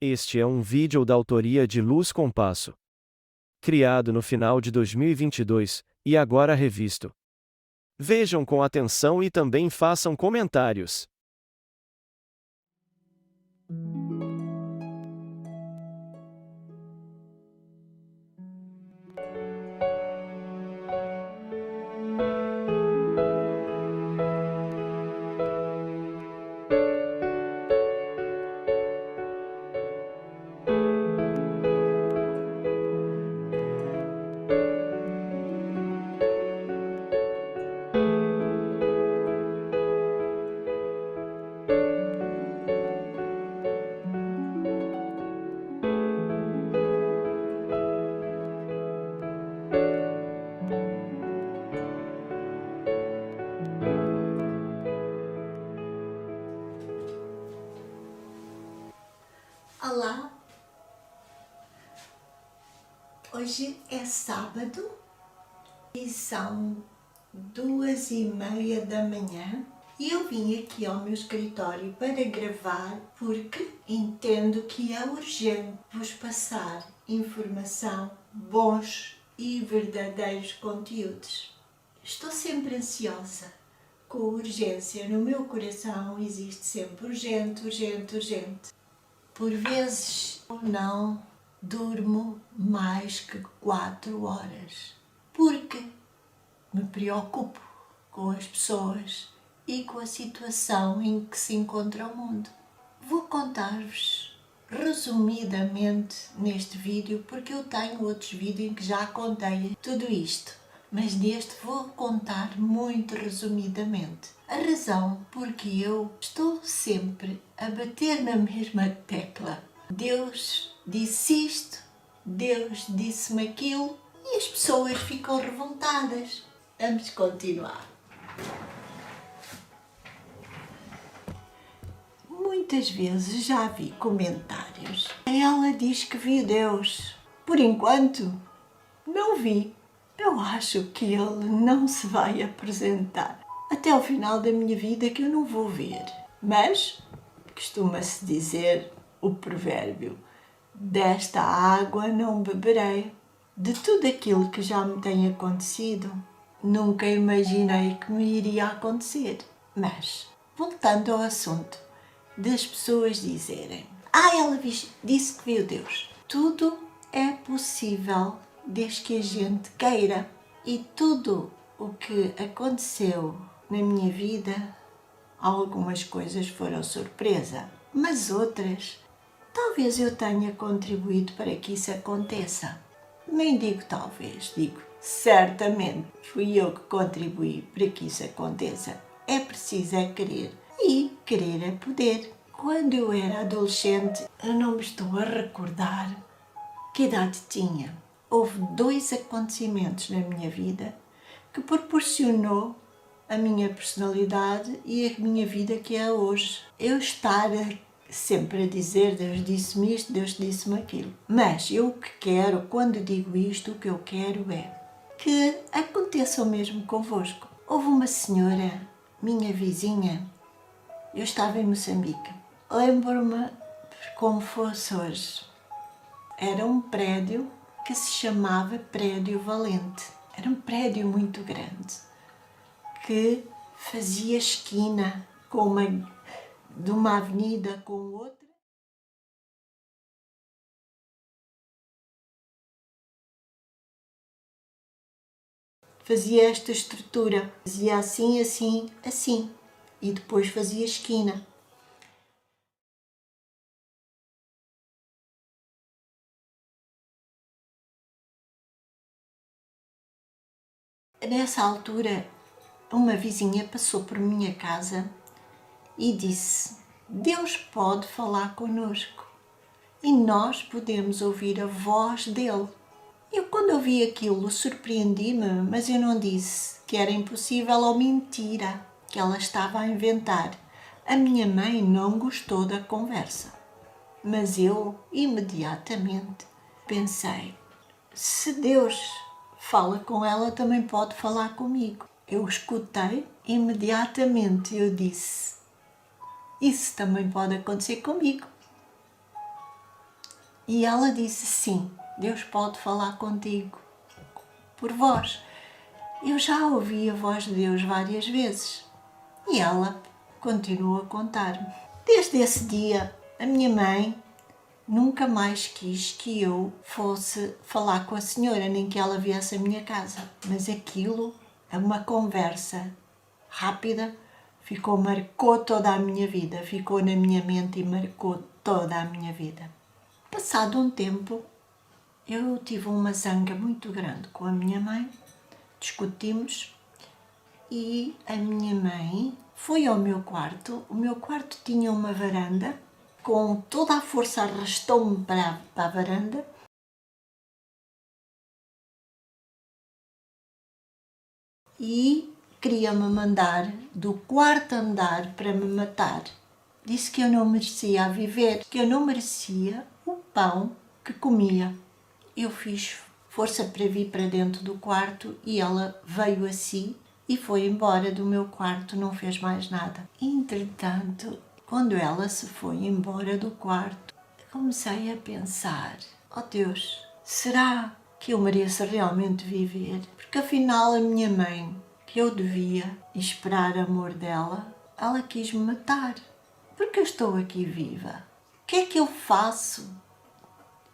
Este é um vídeo da autoria de Luz Compasso, criado no final de 2022, e agora revisto. Vejam com atenção e também façam comentários. Olá, hoje é sábado e são 2h30 da manhã e eu vim aqui ao meu escritório para gravar porque entendo que é urgente vos passar informação, bons e verdadeiros conteúdos. Estou sempre ansiosa, com urgência no meu coração existe sempre urgente, urgente, urgente. Por vezes não durmo mais que 4 horas, porque me preocupo com as pessoas e com a situação em que se encontra o mundo. Vou contar-vos resumidamente neste vídeo, porque eu tenho outros vídeos em que já contei tudo isto, mas neste vou contar muito resumidamente. A razão porque eu estou sempre a bater na mesma tecla. Deus disse isto, Deus disse-me aquilo e as pessoas ficam revoltadas. Vamos continuar. Muitas vezes já vi comentários. Ela diz que viu Deus. Por enquanto, não vi. Eu acho que ele não se vai apresentar até ao final da minha vida, que eu não vou ver. Mas costuma-se dizer o provérbio: desta água não beberei. De tudo aquilo que já me tem acontecido, nunca imaginei que me iria acontecer. Mas, voltando ao assunto das pessoas dizerem: ela disse que viu Deus. Tudo é possível desde que a gente queira. E tudo o que aconteceu na minha vida, algumas coisas foram surpresa, mas outras, talvez eu tenha contribuído para que isso aconteça. Nem digo talvez, digo certamente fui eu que contribuí para que isso aconteça. É preciso é querer, e querer é poder. Quando eu era adolescente, eu não me estou a recordar que idade tinha. Houve 2 acontecimentos na minha vida que proporcionou a minha personalidade e a minha vida que é hoje. Eu estar sempre a dizer Deus disse-me isto, Deus disse-me aquilo. Mas eu o que quero, quando digo isto, o que eu quero é que aconteça o mesmo convosco. Houve uma senhora, minha vizinha, eu estava em Moçambique. Lembro-me como fosse hoje. Era um prédio que se chamava Prédio Valente. Era um prédio muito grande, que fazia esquina de uma avenida com outra. Fazia esta estrutura, fazia assim, assim, assim, e depois fazia esquina. Nessa altura, uma vizinha passou por minha casa e disse: Deus pode falar connosco e nós podemos ouvir a voz dele. Eu, quando ouvi aquilo, surpreendi-me, mas eu não disse que era impossível ou mentira, que ela estava a inventar. A minha mãe não gostou da conversa, mas eu imediatamente pensei: se Deus fala com ela, também pode falar comigo. Eu escutei, imediatamente eu disse: isso também pode acontecer comigo. E ela disse: sim, Deus pode falar contigo por voz. Eu já ouvi a voz de Deus várias vezes. E ela continua a contar-me. Desde esse dia, a minha mãe nunca mais quis que eu fosse falar com a senhora, nem que ela viesse à minha casa. Mas aquilo, uma conversa rápida, marcou toda a minha vida, ficou na minha mente e marcou toda a minha vida. Passado um tempo, eu tive uma zanga muito grande com a minha mãe, discutimos e a minha mãe foi ao meu quarto. O meu quarto tinha uma varanda, com toda a força arrastou-me para a varanda e queria-me mandar do quarto andar para me matar. Disse que eu não merecia viver, que eu não merecia o pão que comia. Eu fiz força para vir para dentro do quarto e ela veio assim e foi embora do meu quarto, não fez mais nada. Entretanto, quando ela se foi embora do quarto, comecei a pensar: oh Deus, será que eu mereço realmente viver? Porque afinal a minha mãe, que eu devia esperar amor dela, ela quis me matar. Porque eu estou aqui viva? O que é que eu faço?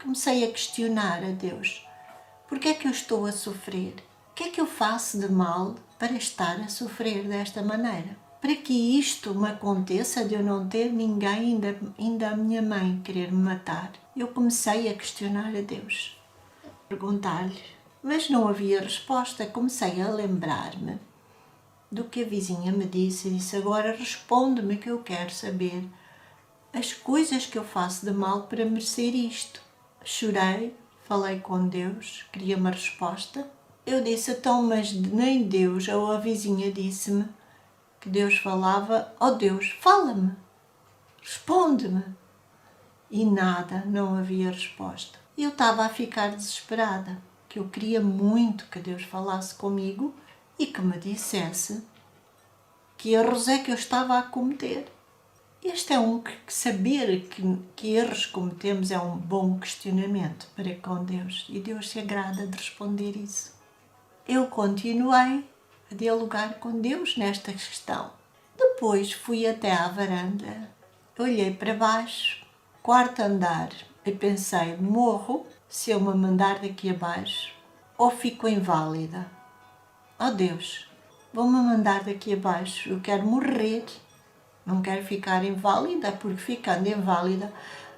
Comecei a questionar a Deus. Porquê é que eu estou a sofrer? O que é que eu faço de mal para estar a sofrer desta maneira? Para que isto me aconteça, de eu não ter ninguém, ainda a minha mãe querer me matar. Eu comecei a questionar a Deus, perguntar-lhe, mas não havia resposta. Comecei a lembrar-me do que a vizinha me disse e disse: agora responde-me que eu quero saber as coisas que eu faço de mal para merecer isto. Chorei, falei com Deus, queria uma resposta. Eu disse: então, mas nem Deus, ou a vizinha disse-me que Deus falava: oh Deus, fala-me, responde-me. E nada, não havia resposta. Eu estava a ficar desesperada, que eu queria muito que Deus falasse comigo e que me dissesse que erros é que eu estava a cometer. Este é que saber que erros cometemos é um bom questionamento para com Deus e Deus se agrada de responder isso. Eu continuei a dialogar com Deus nesta questão. Depois fui até à varanda, olhei para baixo, quarto andar, e pensei: morro se eu me mandar daqui abaixo ou fico inválida. Oh Deus, vou-me mandar daqui abaixo, eu quero morrer. Não quero ficar inválida, porque ficando inválida,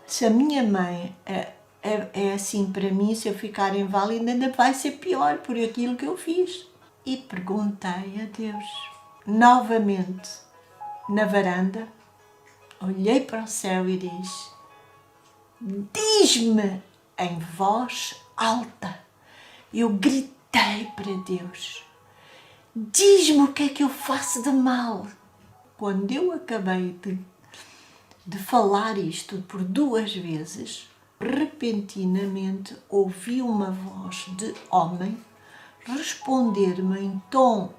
se a minha mãe é assim para mim, se eu ficar inválida, ainda vai ser pior por aquilo que eu fiz. E perguntei a Deus, novamente, na varanda, olhei para o céu e disse: diz-me em voz alta. Eu gritei para Deus: diz-me o que é que eu faço de mal. Quando eu acabei de falar isto por 2 vezes, repentinamente ouvi uma voz de homem responder-me em tom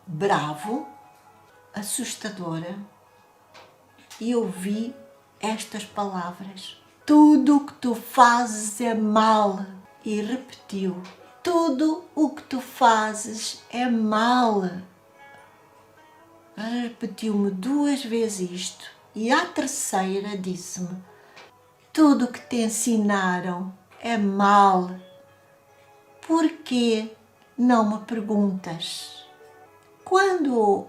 bravo, assustadora, e ouvi estas palavras: tudo o que tu fazes é mal. E repetiu: tudo o que tu fazes é mal. Repetiu-me 2 vezes isto e à terceira disse-me: tudo o que te ensinaram é mal. Por que não me perguntas? Quando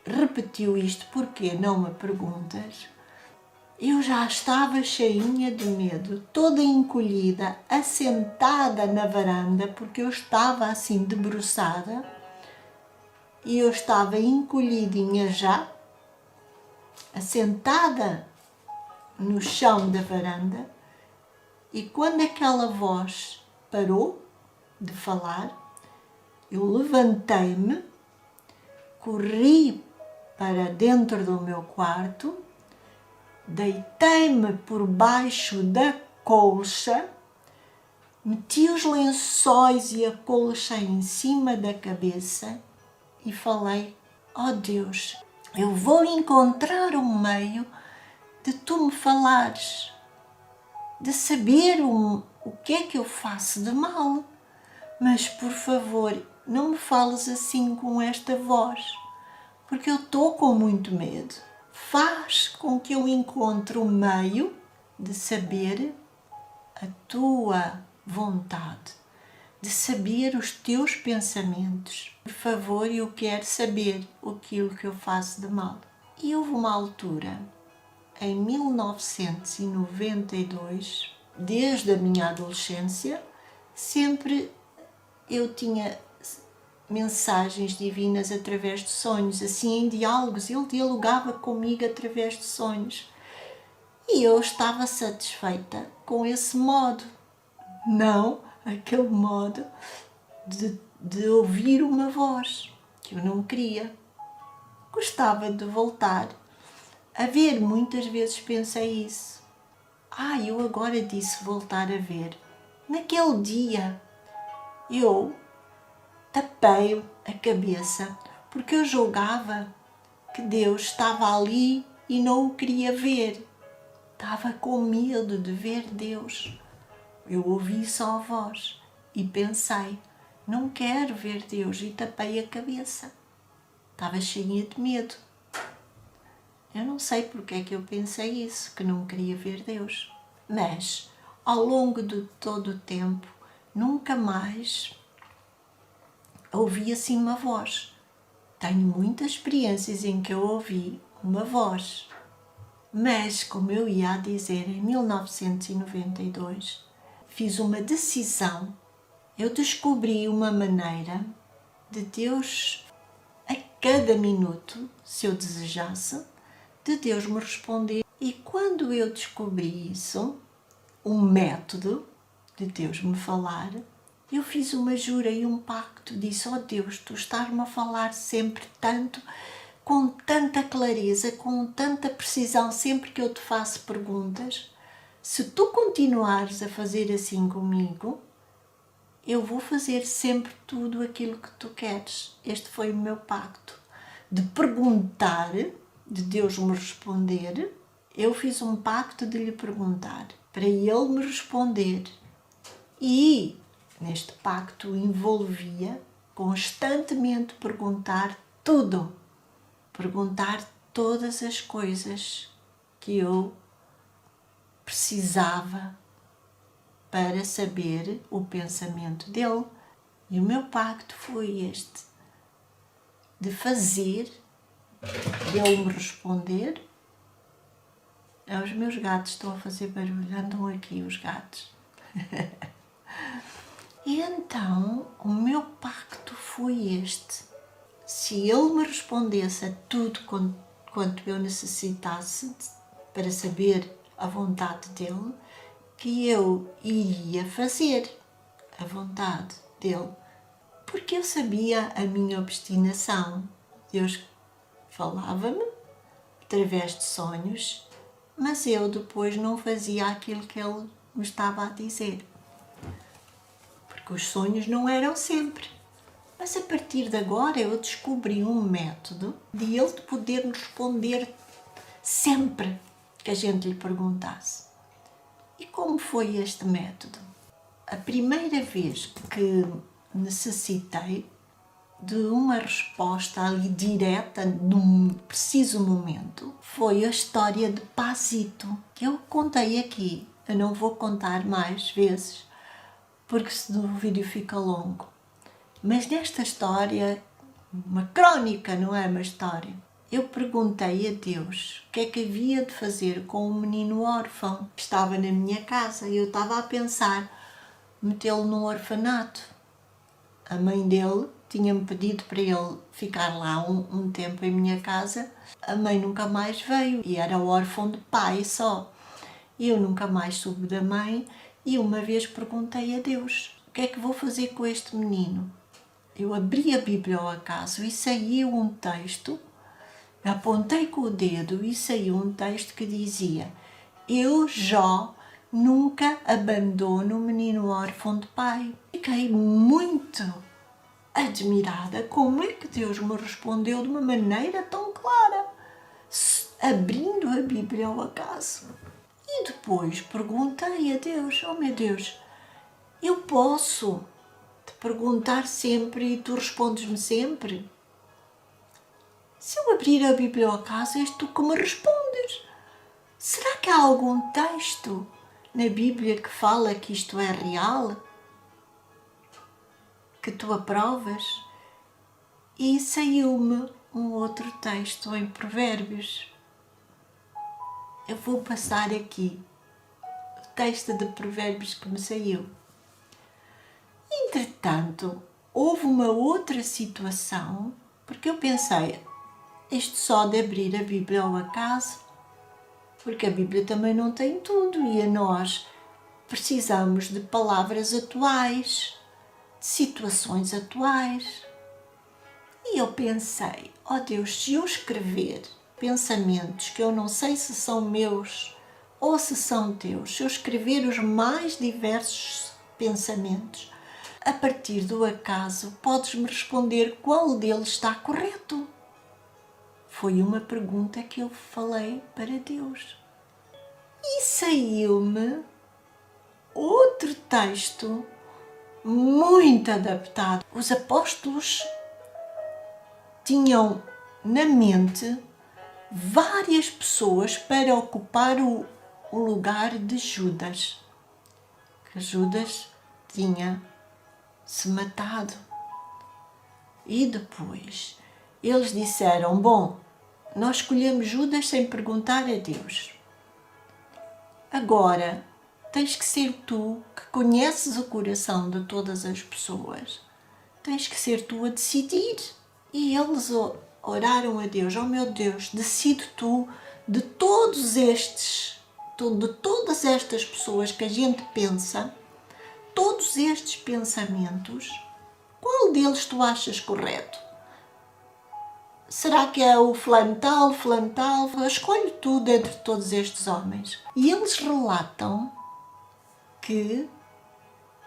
repetiu isto, por que não me perguntas? Eu já estava cheinha de medo, toda encolhida, assentada na varanda, porque eu estava assim debruçada e eu estava encolhidinha já, assentada no chão da varanda, e quando aquela voz parou de falar, eu levantei-me, corri para dentro do meu quarto, deitei-me por baixo da colcha, meti os lençóis e a colcha em cima da cabeça e falei: oh Deus, eu vou encontrar um meio de tu me falares, de saber o que é que eu faço de mal. Mas, por favor, não me fales assim com esta voz, porque eu estou com muito medo. Faz com que eu encontre o meio de saber a tua vontade, de saber os teus pensamentos. Por favor, eu quero saber aquilo que eu faço de mal. E houve uma altura, em 1992, desde a minha adolescência, sempre eu tinha mensagens divinas através de sonhos, assim em diálogos. Ele dialogava comigo através de sonhos. E eu estava satisfeita com esse modo. Não aquele modo de ouvir uma voz que eu não queria. Gostava de voltar a ver. Muitas vezes pensei isso. Eu agora disse voltar a ver. Naquele dia eu tapei a cabeça porque eu julgava que Deus estava ali e não o queria ver. Estava com medo de ver Deus. Eu ouvi só a voz e pensei, não quero ver Deus, e tapei a cabeça. Estava cheia de medo. Eu não sei porque é que eu pensei isso, que não queria ver Deus. Mas, ao longo de todo o tempo, nunca mais ouvi assim uma voz. Tenho muitas experiências em que eu ouvi uma voz. Mas, como eu ia a dizer, em 1992, fiz uma decisão. Eu descobri uma maneira de Deus, a cada minuto, se eu desejasse, de Deus me responder. E quando eu descobri isso, um método de Deus me falar, eu fiz uma jura e um pacto. Disse, Deus, tu estás-me a falar sempre tanto, com tanta clareza, com tanta precisão, sempre que eu te faço perguntas. Se tu continuares a fazer assim comigo, eu vou fazer sempre tudo aquilo que tu queres. Este foi o meu pacto. De perguntar, de Deus me responder, eu fiz um pacto de lhe perguntar, para ele me responder. E neste pacto envolvia constantemente perguntar tudo. Perguntar todas as coisas que eu precisava para saber o pensamento dele. E o meu pacto foi este, de fazer, ele me responder. Os meus gatos estão a fazer barulho, andam aqui os gatos. E então, o meu pacto foi este. Se ele me respondesse a tudo quanto eu necessitasse para saber a vontade dele, que eu iria fazer a vontade dele. Porque eu sabia a minha obstinação. Deus falava-me através de sonhos, mas eu depois não fazia aquilo que ele me estava a dizer. Porque os sonhos não eram sempre. Mas a partir de agora eu descobri um método de ele poder nos responder sempre que a gente lhe perguntasse. E como foi este método? A primeira vez que necessitei de uma resposta ali direta, num preciso momento, foi a história de Pazito, que eu contei aqui. Eu não vou contar mais vezes, porque senão o vídeo fica longo. Mas nesta história, uma crónica, não é uma história, eu perguntei a Deus o que é que havia de fazer com um menino órfão que estava na minha casa. E eu estava a pensar metê-lo num orfanato. A mãe dele tinha-me pedido para ele ficar lá um tempo em minha casa. A mãe nunca mais veio e era órfão de pai só. E eu nunca mais soube da mãe. E uma vez perguntei a Deus, o que é que vou fazer com este menino? Eu abri a Bíblia ao acaso e saiu um texto, apontei com o dedo e saiu um texto que dizia: eu, Jó, nunca abandono o menino órfão de pai. Fiquei muito admirada. Como é que Deus me respondeu de uma maneira tão clara, abrindo a Bíblia ao acaso? E depois perguntei a Deus, oh meu Deus, eu posso te perguntar sempre e tu respondes-me sempre? Se eu abrir a Bíblia ao acaso, és tu que me respondes. Será que há algum texto na Bíblia que fala que isto é real? Que tu aprovas? E saiu-me um outro texto em Provérbios. Eu vou passar aqui o texto de Provérbios que me saiu. Entretanto, houve uma outra situação, porque eu pensei, isto só de abrir a Bíblia ao acaso, porque a Bíblia também não tem tudo e a nós precisamos de palavras atuais, de situações atuais. E eu pensei, oh Deus, se eu escrever pensamentos que eu não sei se são meus ou se são teus, se eu escrever os mais diversos pensamentos, a partir do acaso podes-me responder qual deles está correto. Foi uma pergunta que eu falei para Deus. E saiu-me outro texto muito adaptado. Os apóstolos tinham na mente várias pessoas para ocupar o lugar de Judas. Que Judas tinha se matado. E depois eles disseram, bom, nós escolhemos Judas sem perguntar a Deus. Agora, tens que ser tu que conheces o coração de todas as pessoas. Tens que ser tu a decidir. E eles oraram a Deus, oh meu Deus, decide tu de todos estes, de todas estas pessoas que a gente pensa, todos estes pensamentos, qual deles tu achas correto? Será que é o fulano tal? Escolhe tu dentre todos estes homens. E eles relatam que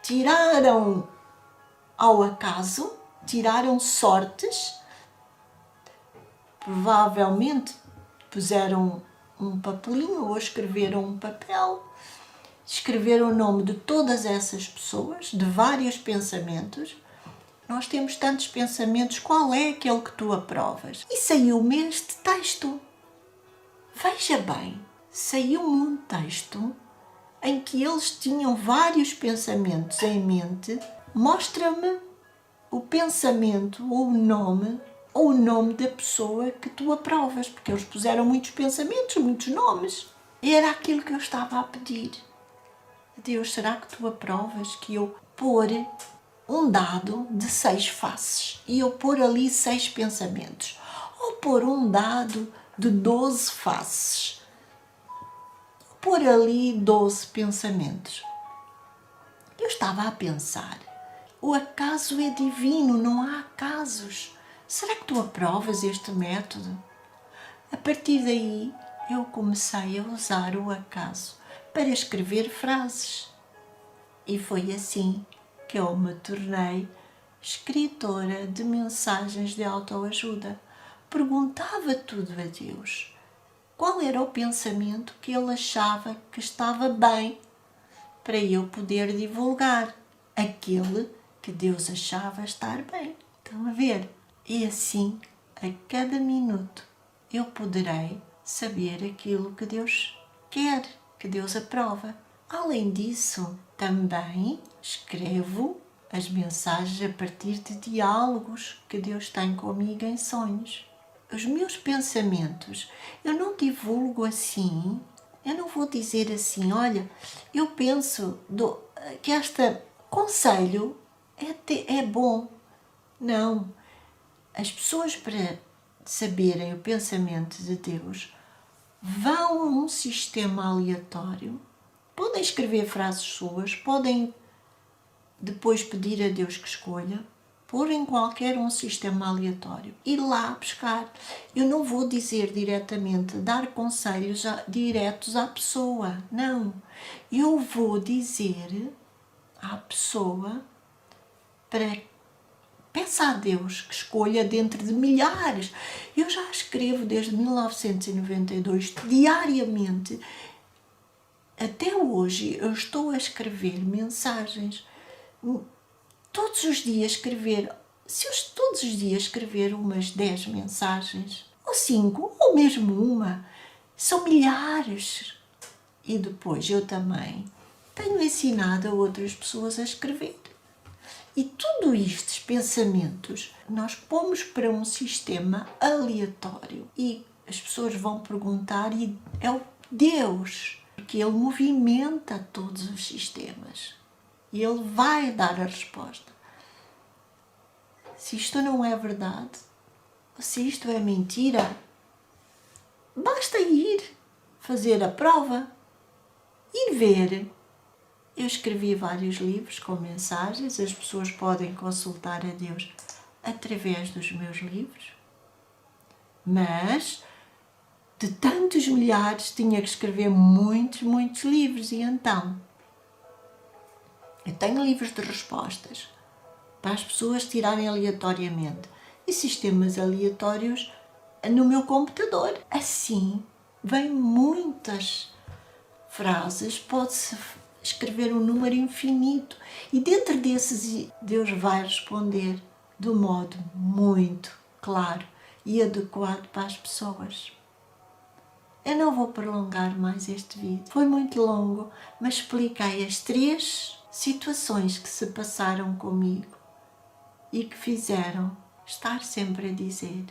tiraram ao acaso, tiraram sortes, provavelmente puseram um papelinho ou escreveram um papel, escreveram o nome de todas essas pessoas, de vários pensamentos. Nós temos tantos pensamentos, qual é aquele que tu aprovas? E saiu-me este texto. Veja bem, saiu-me um texto em que eles tinham vários pensamentos em mente. Mostra-me o pensamento ou o nome da pessoa que tu aprovas, porque eles puseram muitos pensamentos, muitos nomes. E era aquilo que eu estava a pedir. Deus, será que tu aprovas que eu pôr um dado de 6 faces e eu pôr ali 6 pensamentos? Ou pôr um dado de 12 faces? Pôr ali 12 pensamentos? Eu estava a pensar, o acaso é divino, não há acasos. Será que tu aprovas este método? A partir daí, eu comecei a usar o acaso para escrever frases. E foi assim que eu me tornei escritora de mensagens de autoajuda. Perguntava tudo a Deus. Qual era o pensamento que ele achava que estava bem para eu poder divulgar aquele que Deus achava estar bem. Estão a ver? E assim, a cada minuto, eu poderei saber aquilo que Deus quer, que Deus aprova. Além disso, também escrevo as mensagens a partir de diálogos que Deus tem comigo em sonhos. Os meus pensamentos, eu não divulgo assim, eu não vou dizer assim, olha, eu penso que este conselho é bom. Não. As pessoas, para saberem o pensamento de Deus, vão a um sistema aleatório, podem escrever frases suas, podem depois pedir a Deus que escolha, pôr em qualquer um sistema aleatório, ir lá buscar. Eu não vou dizer diretamente, dar conselhos diretos à pessoa, não. Eu vou dizer à pessoa para peça a Deus que escolha dentre de milhares. Eu já escrevo desde 1992, diariamente. Até hoje eu estou a escrever mensagens. Todos os dias escrever. Se eu todos os dias escrever umas 10 mensagens, ou 5, ou mesmo uma, são milhares. E depois eu também tenho ensinado a outras pessoas a escrever. E tudo estes pensamentos nós pomos para um sistema aleatório e as pessoas vão perguntar e é o Deus, porque Ele movimenta todos os sistemas e Ele vai dar a resposta. Se isto não é verdade, se isto é mentira, basta ir fazer a prova, ir ver. Eu escrevi vários livros com mensagens, as pessoas podem consultar a Deus através dos meus livros, mas de tantos milhares tinha que escrever muitos livros e então eu tenho livros de respostas para as pessoas tirarem aleatoriamente e sistemas aleatórios no meu computador. Assim, vêm muitas frases, pode-se escrever um número infinito e dentro desses Deus vai responder de um modo muito claro e adequado para as pessoas. Eu não vou prolongar mais este vídeo, foi muito longo, mas expliquei as 3 situações que se passaram comigo e que fizeram estar sempre a dizer: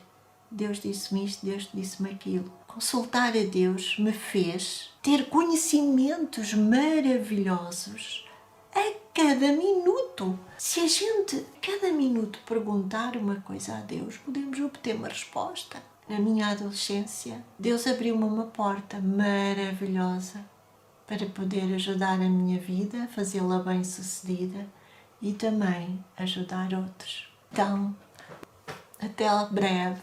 Deus disse-me isto, Deus disse-me aquilo. Consultar a Deus me fez ter conhecimentos maravilhosos a cada minuto. Se a gente a cada minuto perguntar uma coisa a Deus, podemos obter uma resposta. Na minha adolescência, Deus abriu-me uma porta maravilhosa para poder ajudar a minha vida, fazê-la bem-sucedida e também ajudar outros. Então, até breve.